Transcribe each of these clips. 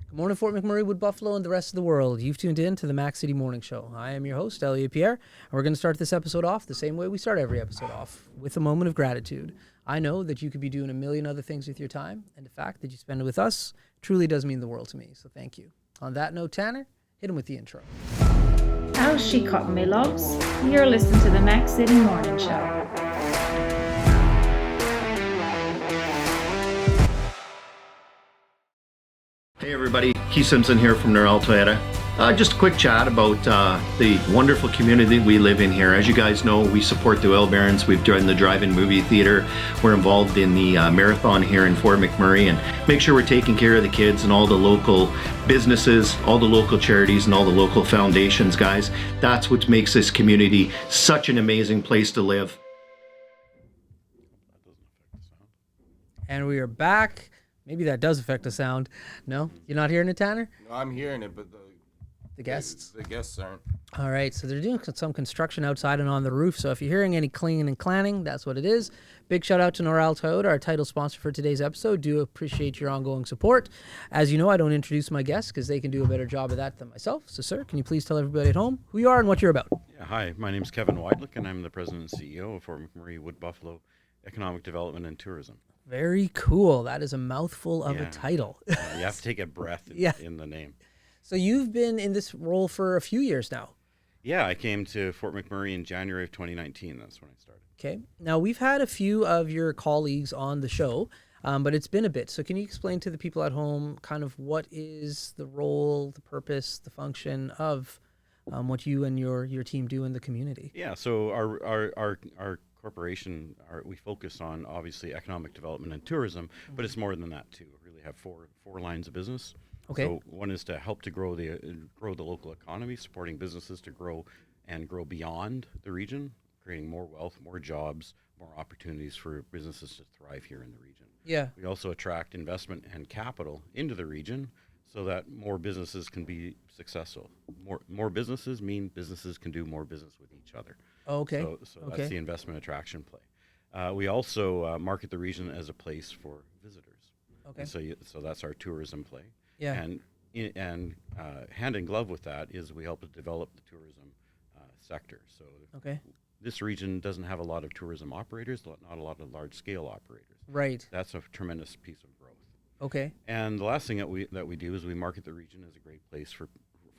Good morning, Fort McMurray, Wood Buffalo, and the rest of the world. You've tuned in to the Mac City Morning Show. I am your host, Elliott, and we're going to start this episode off the same way we start every episode off, with a moment of gratitude. I know that you could be doing a million other things with your time, and the fact that you spend it with us truly does mean the world to me, so thank you. On that note, Tanner, hit him with the intro. How's she cutting me, loves? You're listening to the Mac City Morning Show. Hey everybody, Keith Simpson here from Norrell Toyota. Just a quick chat about the wonderful community we live in here. As you guys know, we support the Oil Barons. We've joined the drive-in movie theater. We're involved in the marathon here in Fort McMurray, and make sure we're taking care of the kids and all the local businesses, all the local charities, and all the local foundations, guys. That's what makes this community such an amazing place to live. And we are back. Maybe that does affect the sound. No? You're not hearing it, Tanner? No, I'm hearing it, but the guests? The guests aren't. All right, so they're doing some construction outside and on the roof, so if you're hearing any clinging and clanning, that's what it is. Big shout out to Norrell Toyota, our title sponsor for today's episode. Do appreciate your ongoing support. As you know, I don't introduce my guests because they can do a better job of that than myself. So, sir, can you please tell everybody at home who you are and what you're about? Yeah, hi, my name is Kevin Weidlich, and I'm the president and CEO of Fort McMurray, Wood Buffalo Economic Development and Tourism. Very cool. That is a mouthful of a title. You have to take a breath in the name. So you've been in this role for a few years now. Yeah, I came to Fort McMurray in January of 2019. That's when I started. Okay. Now, we've had a few of your colleagues on the show, but it's been a bit. So can you explain to the people at home kind of what is the role, the purpose, the function of what you and your team do in the community? Yeah, so our corporation, we focus on obviously economic development and tourism, but it's more than that too. We really have four lines of business. Okay. So one is to help to grow the local economy, supporting businesses to grow beyond the region, creating more wealth, more jobs, more opportunities for businesses to thrive here in the region. Yeah. We also attract investment and capital into the region so that more businesses can be successful. More businesses mean businesses can do more business with each other. Okay. So that's the investment attraction play. We also market the region as a place for visitors. Okay. And so that's our tourism play. Yeah. And hand in glove with that is we help to develop the tourism sector. So this region doesn't have a lot of tourism operators, not a lot of large scale operators. Right. That's a tremendous piece of growth. Okay. And the last thing that we do is we market the region as a great place for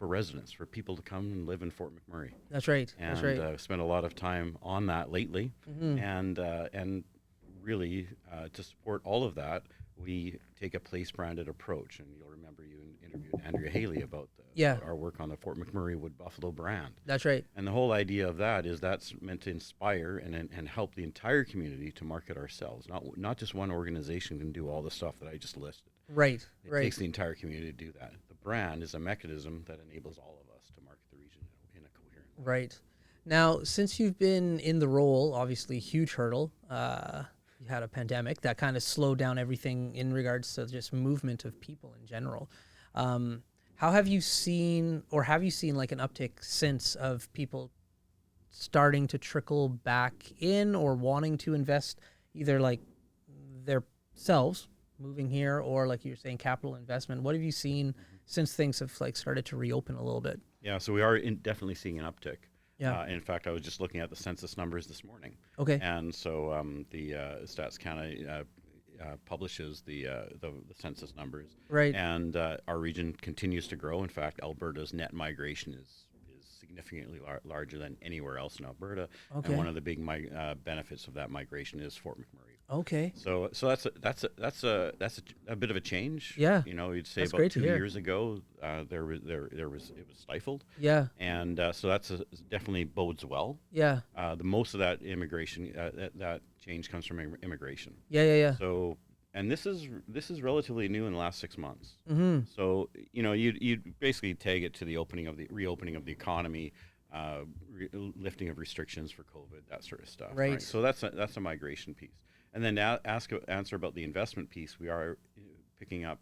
residents, for people to come and live in Fort McMurray. That's right. And spent a lot of time on that lately. Mm-hmm. And really, to support all of that, we take a place-branded approach. And you'll remember you interviewed Andrea Haley about our work on the Fort McMurray Wood Buffalo brand. That's right. And the whole idea of that is that's meant to inspire and help the entire community to market ourselves. Not just one organization can do all the stuff that I just listed. Right. It takes the entire community to do that. The brand is a mechanism that enables all of us to market the region in a coherent way. Right. Now, since you've been in the role, obviously huge hurdle. You had a pandemic that kind of slowed down everything in regards to just movement of people in general. How have you seen like an uptick since of people starting to trickle back in or wanting to invest either like themselves moving here or like you're saying capital investment? What have you seen since things have like started to reopen a little bit? Yeah, so we are definitely seeing an uptick. Yeah. In fact, I was just looking at the census numbers this morning. Okay. And so the Stats Canada publishes the census numbers. Right. And our region continues to grow. In fact, Alberta's net migration is significantly larger than anywhere else in Alberta. Okay. And one of the big benefits of that migration is Fort McMurray. Okay. So that's a bit of a change. Yeah. You know, you'd say That's about great to 2 hear. years ago, it was stifled. Yeah. And so that's definitely bodes well. Yeah. The most of that immigration, that change comes from immigration. Yeah. So, and this is relatively new in the last 6 months. Mm-hmm. So you basically tag it to the reopening of the economy, lifting of restrictions for COVID, that sort of stuff. Right. So that's a migration piece. And then to answer about the investment piece, we are picking up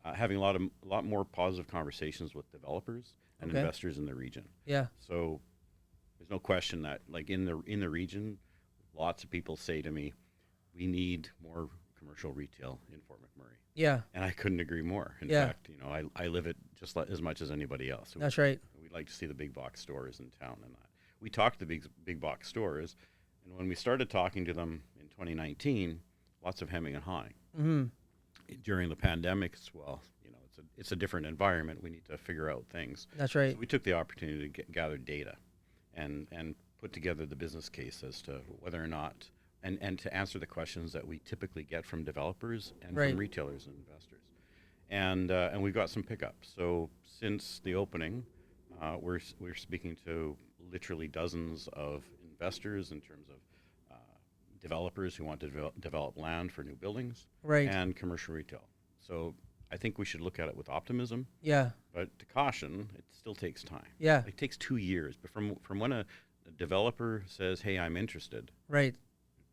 having a lot more positive conversations with developers and investors in the region. Yeah. So there's no question that like in the region, lots of people say to me, we need more commercial retail in Fort McMurray. Yeah. And I couldn't agree more. In Yeah. fact, I live it just as much as anybody else. That's right. We'd like to see the big box stores in town and that. We talked to the big box stores, and when we started talking to them in 2019, lots of hemming and hawing. Mm-hmm. During the pandemic, it's a different environment. We need to figure out things. That's right. So we took the opportunity to gather data and put together the business case as to whether or not, and to answer the questions that we typically get from developers and Right. from retailers and investors. And we've got some pickups. So since the opening, we're speaking to literally dozens of investors in terms of developers who want to develop land for new buildings, Right. and commercial retail. So I think we should look at it with optimism, Yeah. but to caution, it still takes time. Yeah. It takes 2 years, but from when a developer says, "Hey, I'm interested," Right.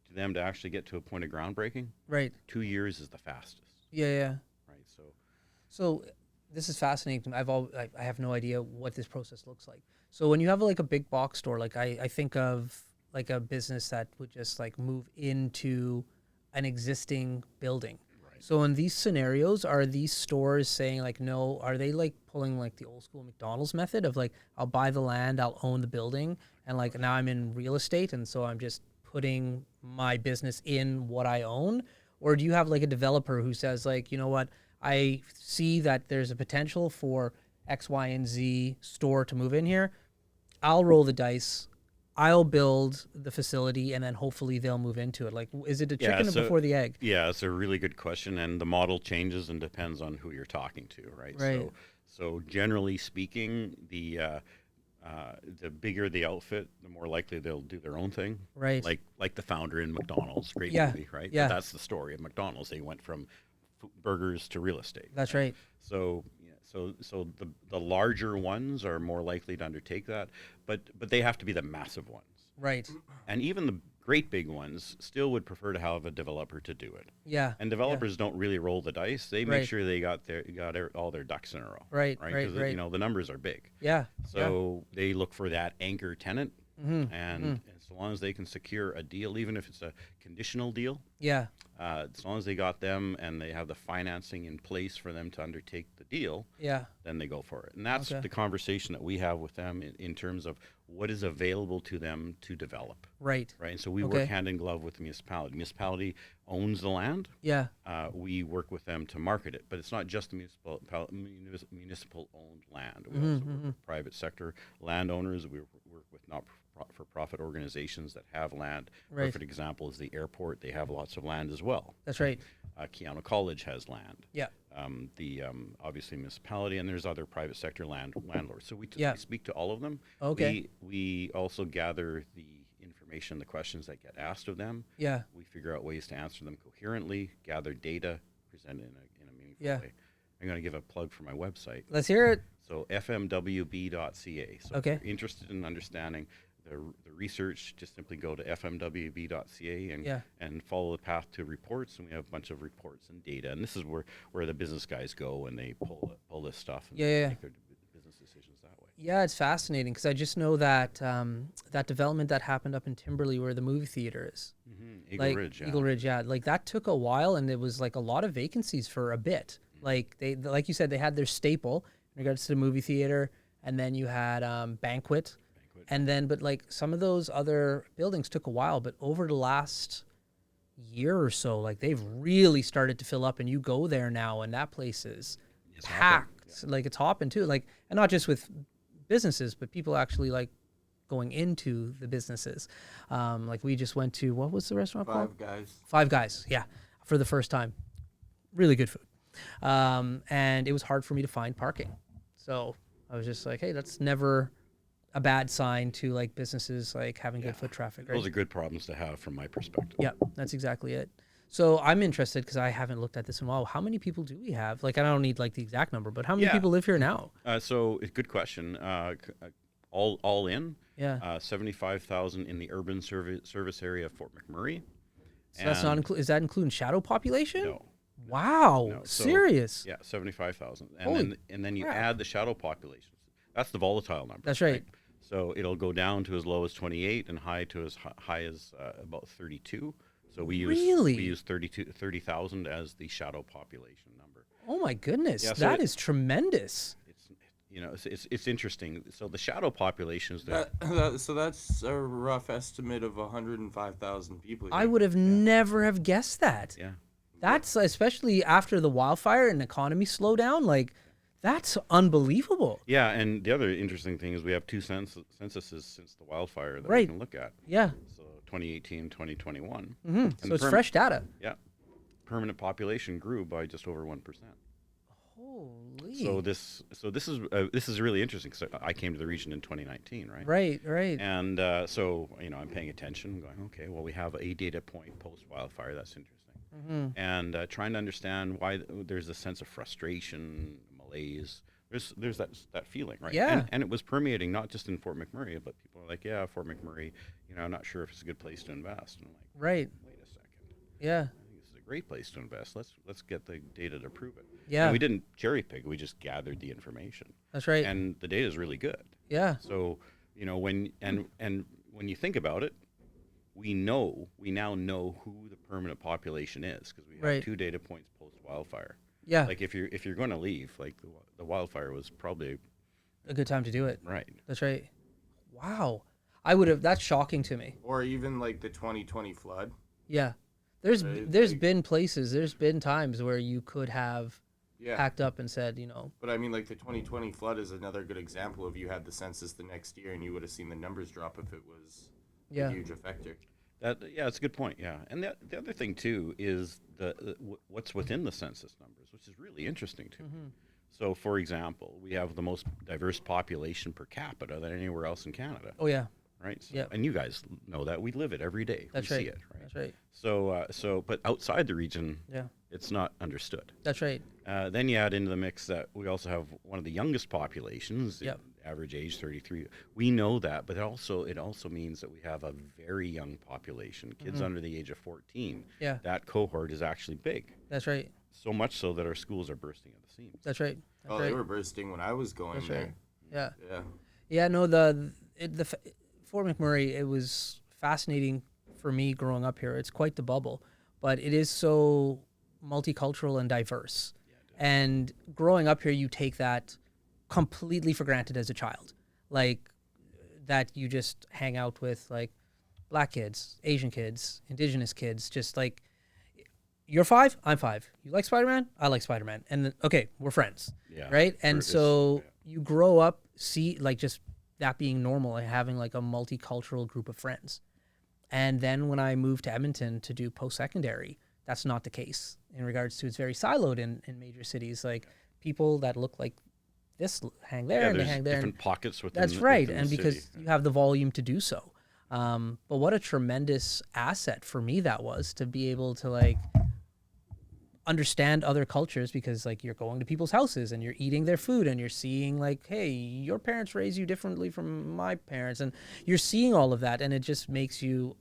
to them to actually get to a point of groundbreaking, Right. 2 years is the fastest, Yeah. Yeah. right? So this is fascinating to me. I have no idea what this process looks like. So when you have like a big box store, like I think of like a business that would just like move into an existing building. Right. So in these scenarios, are these stores saying like, no, are they like pulling like the old school McDonald's method of like, I'll buy the land, I'll own the building, and like now I'm in real estate, and so I'm just putting my business in what I own? Or do you have like a developer who says like, you know what, I see that there's a potential for X, Y, and Z store to move in here. I'll roll the dice. I'll build the facility, and then hopefully they'll move into it. Like, is it a chicken before the egg? Yeah, it's a really good question, and the model changes and depends on who you're talking to, right? Right. So generally speaking, the bigger the outfit, the more likely they'll do their own thing. Right. Like the founder in McDonald's, great Yeah, movie, right? yeah. But that's the story of McDonald's. They went from burgers to real estate. That's right. So the larger ones are more likely to undertake that, but they have to be the massive ones. Right. And even the great big ones still would prefer to have a developer to do it. Yeah. And developers don't really roll the dice. They make Right. sure they got all their ducks in a row. Right, Right. right, right. You know, the numbers are big. Yeah. So they look for that anchor tenant. Mhm, And so long as they can secure a deal, even if it's a conditional deal, Yeah. as long as they got them and they have the financing in place for them to undertake the deal, Yeah. then they go for it. And that's Okay. the conversation that we have with them in terms of what is available to them to develop. Right. Right. And so we Okay. work hand in glove with the municipality. Municipality owns the land. Yeah. We work with them to market it, but it's not just the municipal owned land. We also work with private sector landowners. We work with not-for-profit organizations that have land. Right. Perfect example is the airport. They have lots of land as well. That's right. Keanu College has land. Yeah. Obviously municipality, and there's other private sector landlords. So we Yeah. speak to all of them. Okay. We also gather the information, the questions that get asked of them. Yeah. We figure out ways to answer them coherently, gather data, present it in a meaningful Yeah. way. I'm going to give a plug for my website. Let's hear it. So fmwb.ca. So Okay. if you're interested in understanding the research, just simply go to fmwb.ca and follow the path to reports. And we have a bunch of reports and data. And this is where the business guys go and they pull this stuff and make their business decisions that way. Yeah, it's fascinating because I just know that that development that happened up in Timberley where the movie theater is. Eagle Ridge, yeah. Eagle Ridge, yeah. Like that took a while, and it was like a lot of vacancies for a bit. Like like you said, they had their staple in regards to the movie theater, and then you had banquet. And then, but like some of those other buildings took a while, but over the last year or so, like they've really started to fill up, and you go there now and that place is packed. Like it's hopping too. Like, and not just with businesses, but people actually like going into the businesses. Like we just went to, what was the restaurant called? Five Guys. Yeah. For the first time. Really good food. And it was hard for me to find parking. So I was just like, hey, that's never a bad sign to like businesses like having good foot traffic. Right? Those are good problems to have from my perspective. Yeah, that's exactly it. So I'm interested because I haven't looked at this in a while. How many people do we have? Like, I don't need like the exact number, but how many people live here now? So good question. All in, Yeah. 75,000 in the urban service area of Fort McMurray. So that's not is that including shadow population? No. Wow. No, so- serious? Yeah, 75,000. Holy And then you crap. add the shadow populations. That's the volatile number. That's right. So it'll go down to as low as 28 and high to as high as about 32. So we use 30,000 as the shadow population number. Oh my goodness, Yeah, so that is tremendous. It's interesting. So the shadow population is So that's a rough estimate of 105,000 people. I would have never have guessed that. Yeah. That's especially after the wildfire and economy slowdown. Like, that's unbelievable. Yeah, and the other interesting thing is we have two censuses since the wildfire that we Right. can look at. Yeah. So 2018, 2021. So it's fresh data. Yeah. Permanent population grew by just over 1%. Holy. So this is really interesting because I came to the region in 2019, right? Right. And so I'm paying attention, going, okay, well we have a data point post wildfire. That's interesting. And trying to understand why there's a sense of frustration, malaise. There's that feeling, right? Yeah. And it was permeating not just in Fort McMurray, but people are like, yeah, Fort McMurray, I'm not sure if it's a good place to invest. And I'm like, Right. wait a second. Yeah. I think this is a great place to invest. Let's get the data to prove it. Yeah. And we didn't cherry pick. We just gathered the information. That's right. And the data is really good. Yeah. So when you think about it, we now know who the permanent population is because we have Right. 2 data points post wildfire. Yeah. Like if you're going to leave, like the wildfire was probably A good time to do it. right. That's right. Wow. I would have. That's shocking to me. Or even like the 2020 flood. Yeah. There's Right, been places. There's been times where you could have Yeah. packed up and said, But I mean, like the 2020 flood is another good example of you had the census the next year and you would have seen the numbers drop if it was Yeah. a huge effector. It's a good point. Yeah, and the other thing too is what's within the census numbers, which is really interesting too. So, for example, we have the most diverse population per capita than anywhere else in Canada. oh yeah, Right. So, Yep. and you guys know that we live it every day. that's we right. see it. Right. That's right. So, but outside the region, Yeah. it's not understood. That's right. Then you add into the mix that we also have one of the youngest populations, Yep. average age 33. We know that, but it also means that we have a very young population, kids under the age of 14. Yeah. That cohort is actually big, That's right. so much so that our schools are bursting at the seams. That's right. That's Oh, right. they were bursting when I was going That's there. right. Yeah. Yeah. Yeah. No, Fort McMurray, it was fascinating for me growing up here. It's quite the bubble, but it is so multicultural and diverse. And growing up here, you take that completely for granted as a child, like that you just hang out with like black kids, Asian kids, indigenous kids, just like you're 5, I'm 5. You like Spider-Man? I like Spider-Man. And then, okay, we're friends. Yeah. Right. And It's- so yeah. you grow up, see like just that being normal and having like a multicultural group of friends. And then when I moved to Edmonton to do post-secondary, that's not the case in regards to it's very siloed in major cities. Like people that look like this hang there and they there's hang there. different pockets within. That's right. within And the because city. you have the volume to do so. But what a tremendous asset for me that was to be able to like understand other cultures because like you're going to people's houses and you're eating their food and you're seeing like, hey, your parents raised you differently from my parents. And you're seeing all of that and it just makes you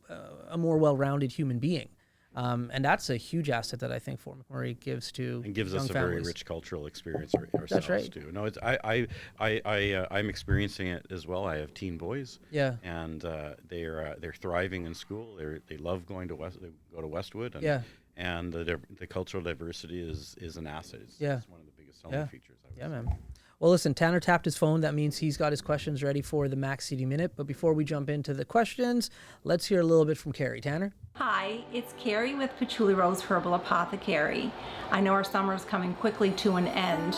a more well-rounded human being. And that's a huge asset that I think Fort McMurray gives to and gives young us a families. very rich cultural experience ourselves right. too. No, it's I'm experiencing it as well. I have teen boys. Yeah. And they're thriving in school. They love going to They go to Westwood. And, Yeah. And the cultural diversity is an asset. It's one of the biggest selling Yeah. features. I would Yeah, say. man. Well, listen, Tanner tapped his phone. That means he's got his questions ready for the Max City Minute. But before we jump into the questions, let's hear a little bit from Carrie. Tanner? Hi, it's Carrie with Patchouli Rose Herbal Apothecary. I know our summer is coming quickly to an end.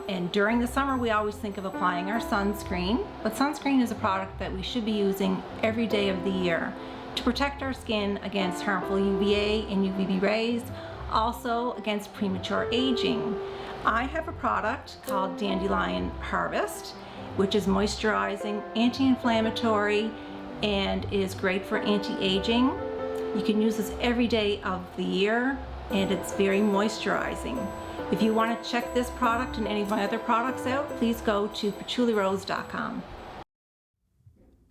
And during the summer, we always think of applying our sunscreen. But sunscreen is a product that we should be using every day of the year to protect our skin against harmful UVA and UVB rays, also against premature aging. I have a product called Dandelion Harvest, which is moisturizing, anti-inflammatory, and is great for anti-aging. You can use this every day of the year, and it's very moisturizing. If you want to check this product and any of my other products out, please go to patchoulirose.com.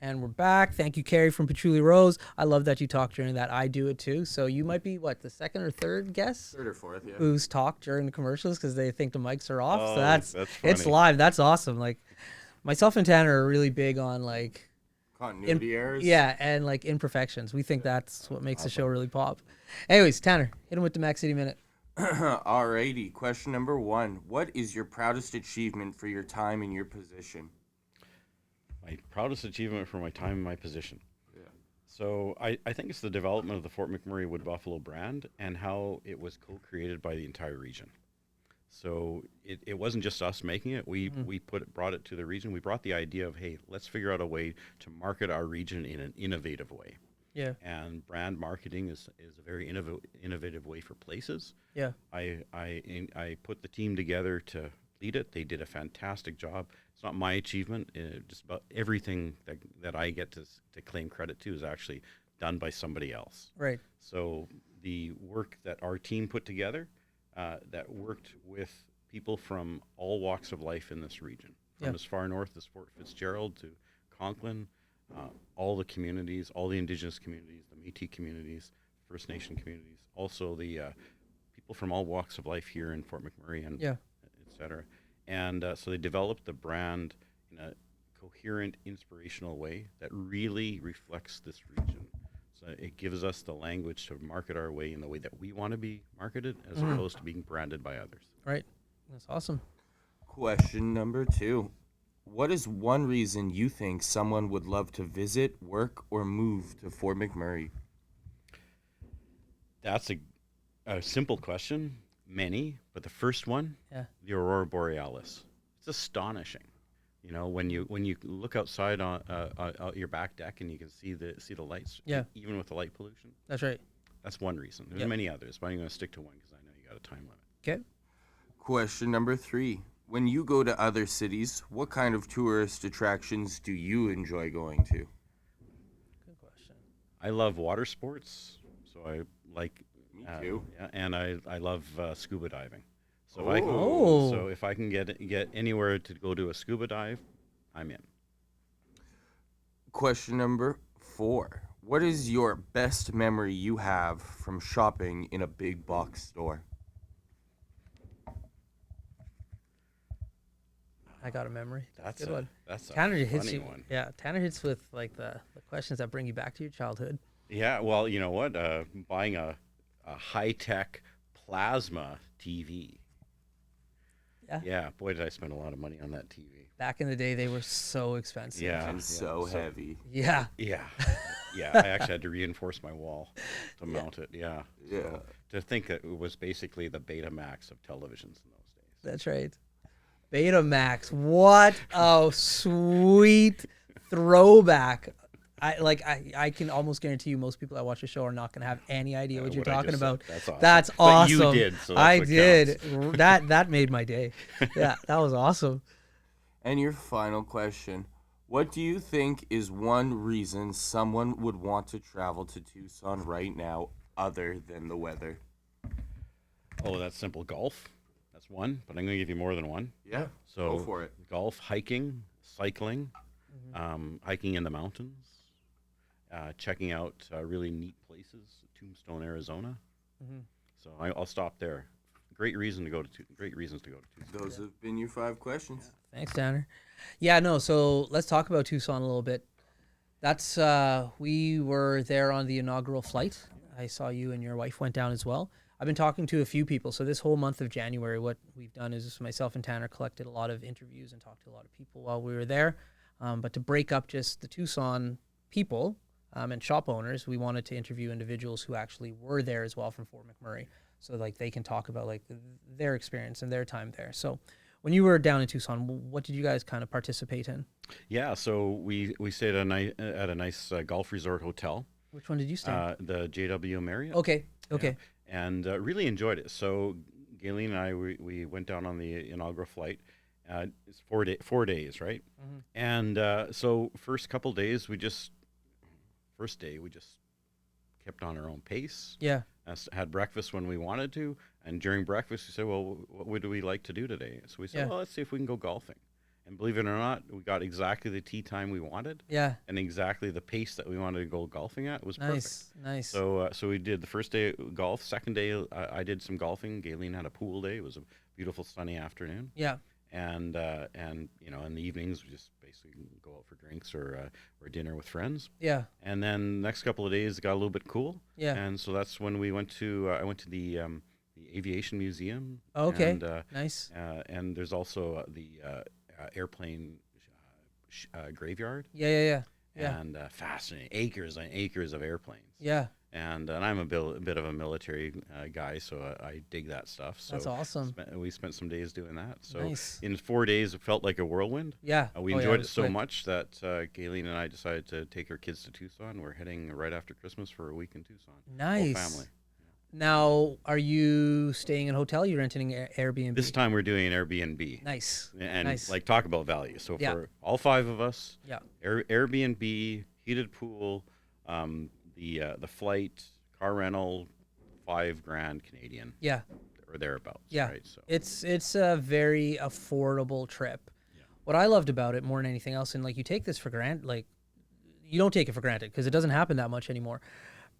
And we're back. Thank you, Carrie from Patchouli Rose. I love that you talked during that. I do it too. So you might be, the second or third guest? Third or fourth, yeah. Who's talked during the commercials because they think the mics are off. Oh, So that's it's funny. live. That's awesome. Like myself and Tanner are really big on like Continuity errors. Yeah, and like imperfections. We think that's what makes the show really pop. Anyways, Tanner, hit him with the Mac City Minute. Alrighty, question number 1. What is your proudest achievement for your time in your position? My proudest achievement for my time in my position. So I think it's the development of the Fort McMurray Wood Buffalo brand and how it was co-created by the entire region. So it wasn't just us making it. We brought it to the region. We brought the idea of, hey, let's figure out a way to market our region in an innovative way. Yeah. And brand marketing is a very innovative way for places. Yeah. I put the team together to lead it. They did a fantastic job. It's not my achievement. Just about everything that I get to claim credit to is actually done by somebody else. Right. So the work that our team put together, that worked with people from all walks of life in this region, from as far north as Fort Fitzgerald to Conklin, all the communities, all the Indigenous communities, the Métis communities, First Nation communities, also the people from all walks of life here in Fort McMurray and et cetera. And so they developed the brand in a coherent, inspirational way that really reflects this region. So it gives us the language to market our way in the way that we want to be marketed, as opposed to being branded by others. Right. That's awesome. Question number 2. What is one reason you think someone would love to visit, work, or move to Fort McMurray? That's a simple question. Many, but the first one, the Aurora Borealis. It's astonishing. You know, when you look outside on out your back deck and you can see the lights, even with the light pollution. That's right. That's one reason. There's many others, but I'm going to stick to one because I know you got a time limit. Okay. Question number 3. When you go to other cities, what kind of tourist attractions do you enjoy going to? Good question. I love water sports, so I like. Me too. Yeah, and I love scuba diving. So if I can get anywhere to go to a scuba dive, I'm in. Question number 4. What is your best memory you have from shopping in a big box store? I got a memory. That's a good one. That's Tanner a hits funny you. one. Yeah, Tanner hits with like the questions that bring you back to your childhood. Yeah, well, you know what? Buying a high-tech plasma TV. Yeah, boy, did I spend a lot of money on that TV. Back in the day, they were so expensive. Yeah, And so heavy. Yeah. Yeah, yeah. I actually had to reinforce my wall to mount it. Yeah. Yeah. So, to think that it was basically the Betamax of televisions in those days. That's right. Betamax. What a sweet throwback. I can almost guarantee you most people that watch the show are not going to have any idea what you're talking about. That's awesome. That's awesome. But you did. So that's I what did. counts. That made my day. Yeah, that was awesome. And your final question. What do you think is one reason someone would want to travel to Tucson right now other than the weather? Oh, that's simple. Golf. That's one, but I'm going to give you more than one. Yeah, So go for it. golf, hiking, cycling, hiking in the mountains, checking out really neat places, Tombstone, Arizona. So I'll stop there. Great reasons to go to Tucson. Those have been your 5 questions. Thanks, Tanner. Yeah, no, so let's talk about Tucson a little bit. That's we were there on the inaugural flight. I saw you and your wife went down as well. I've been talking to a few people. So this whole month of January, what we've done is myself and Tanner collected a lot of interviews and talked to a lot of people while we were there. But to break up just the Tucson people and shop owners, we wanted to interview individuals who actually were there as well from Fort McMurray. So like they can talk about like their experience and their time there. So when you were down in Tucson, what did you guys kind of participate in? Yeah, so we stayed at a nice golf resort hotel. Which one did you stay at? The JW Marriott. Okay. Yeah, and really enjoyed it. So Galen and I, we went down on the inaugural flight. It's 4 days, right? And so first days, we just kept on our own pace. Yeah. Had breakfast when we wanted to, and during breakfast we said, well, what would we like to do today? So we said, well, let's see if we can go golfing. And believe it or not, we got exactly the tee time we wanted. Yeah. And exactly the pace that we wanted to go golfing at. It was perfect. Nice. So we did the first day golf. Second day, I did some golfing. Galen had a pool day. It was a beautiful sunny afternoon. Yeah. and you know, in the evenings we just basically go out for drinks or dinner with friends. Yeah. And then next couple of days it got a little bit cool. Yeah. And so that's when we went to I went to the Aviation Museum. Oh, okay. And, Nice. And there's also the airplane graveyard. Yeah. And fascinating, acres and acres of airplanes. Yeah. And I'm a bit of a military guy, so I dig that stuff. So That's awesome. we spent some days doing that. So Nice. in 4 days, it felt like a whirlwind. Yeah. We Oh, yeah, enjoyed it was so quick. much that Gayleen and I decided to take our kids to Tucson. We're heading right after Christmas for a week in Tucson. Nice. Whole family. Now, are you staying in a hotel? You're renting Airbnb? This time we're doing an Airbnb. Nice. And Nice. like talk about value. So Yeah. for all 5 of us, Yeah. Airbnb, heated pool, the flight, car rental, $5,000 Canadian Yeah. or thereabouts. Yeah. Right. So It's a very affordable trip. Yeah. What I loved about it more than anything else, and like you take this for granted, like you don't take it for granted because it doesn't happen that much anymore.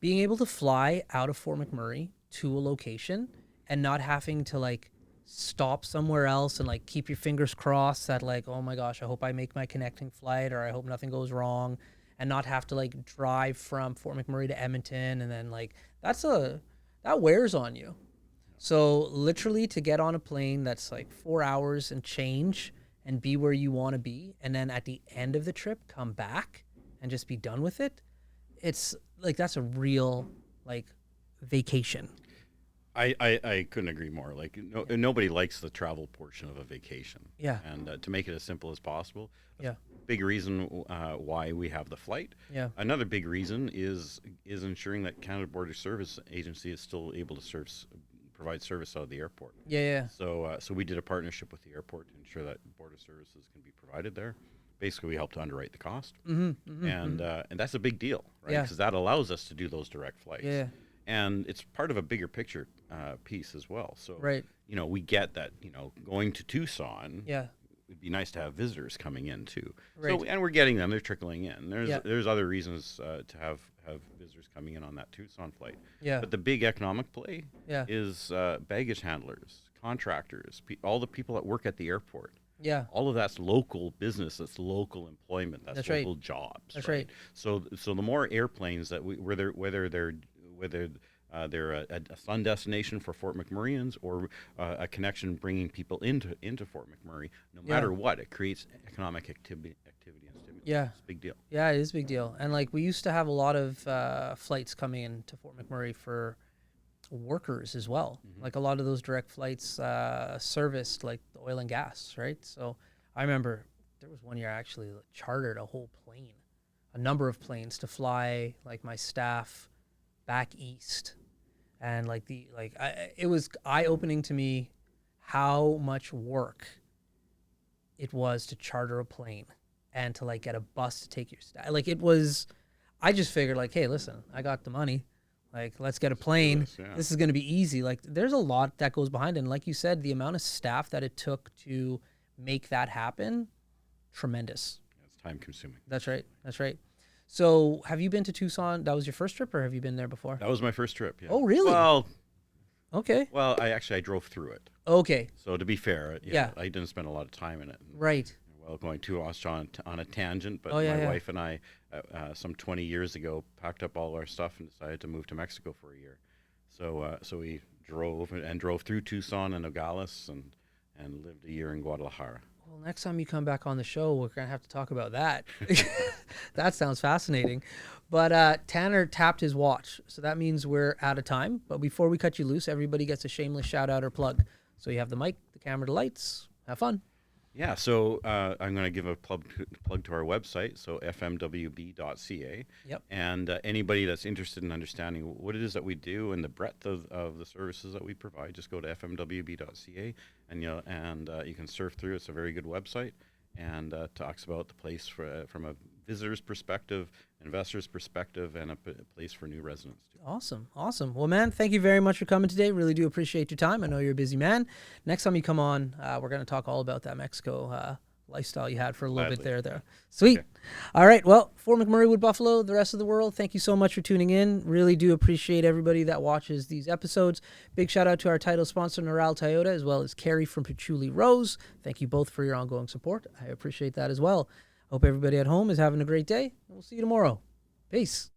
Being able to fly out of Fort McMurray to a location and not having to like stop somewhere else and like keep your fingers crossed that like, oh my gosh, I hope I make my connecting flight or I hope nothing goes wrong, and not have to like drive from Fort McMurray to Edmonton, and then like that wears on you. So literally to get on a plane that's like 4 hours and change and be where you want to be, and then at the end of the trip come back and just be done with it, it's like that's a real like vacation. I couldn't agree more. Like nobody likes the travel portion of a vacation. Yeah. And to make it as simple as possible. Yeah. Big reason why we have the flight. Yeah. Another big reason is ensuring that Canada Border Service Agency is still able to provide service out of the airport. Yeah. So we did a partnership with the airport to ensure that border services can be provided there. Basically, we helped to underwrite the cost, and that's a big deal, right? Yeah. Because that allows us to do those direct flights. Yeah. And it's part of a bigger picture piece as well. So, Right. you know, we get that, you know, going to Tucson, Yeah. it'd be nice to have visitors coming in too. Right. So, and we're getting them; they're trickling in. Yeah. There's other reasons to have visitors coming in on that Tucson flight. Yeah. But the big economic play Yeah. is baggage handlers, contractors, all the people that work at the airport. Yeah. All of that's local business. That's local employment. That's right. local jobs. That's right. So the more airplanes that whether they're a sun destination for Fort McMurrayans or a connection bringing people into Fort McMurray, no matter what, it creates economic activity and stimulus. Yeah. It's a big deal. Yeah, it is a big deal. And like we used to have a lot of flights coming into Fort McMurray for workers as well. Like a lot of those direct flights serviced like the oil and gas, right? So I remember there was one year I actually chartered a whole plane, a number of planes to fly like my staff back east. And like it was eye-opening to me how much work it was to charter a plane and to like get a bus to take your staff. Like it was, I just figured like, hey, listen, I got the money. Like, let's get a plane. This is going to be easy. Like, there's a lot that goes behind it. And like you said, the amount of staff that it took to make that happen, tremendous. It's time consuming. That's right. That's right. So have you been to Tucson? That was your first trip, or have you been there before? That was my first trip. Yeah. Oh, really? Okay. Well, I drove through it. Okay. So to be fair, I didn't spend a lot of time in it. Right. Well, going too much on a tangent, but my wife and I, some 20 years ago, packed up all our stuff and decided to move to Mexico for a year. So we drove through Tucson and Nogales and lived a year in Guadalajara. Well, next time you come back on the show, we're going to have to talk about that. That sounds fascinating. But Tanner tapped his watch, so that means we're out of time. But before we cut you loose, everybody gets a shameless shout out or plug. So you have the mic, the camera, the lights. Have fun. Yeah, so I'm going to give a plug to our website, so fmwb.ca. Yep. And anybody that's interested in understanding what it is that we do and the breadth of the services that we provide, just go to fmwb.ca, and you can surf through. It's a very good website, and talks about the place from a visitor's perspective, investor's perspective, and a place for new residents too. Awesome. Well, man, thank you very much for coming today. Really do appreciate your time. I know you're a busy man. Next time you come on, we're going to talk all about that Mexico lifestyle you had for a little bit Gladly. there. Sweet. Okay. All right. Well, for McMurray Wood Buffalo, the rest of the world, thank you so much for tuning in. Really do appreciate everybody that watches these episodes. Big shout out to our title sponsor, Noral Toyota, as well as Carrie from Patchouli Rose. Thank you both for your ongoing support. I appreciate that as well. Hope everybody at home is having a great day, and we'll see you tomorrow. Peace.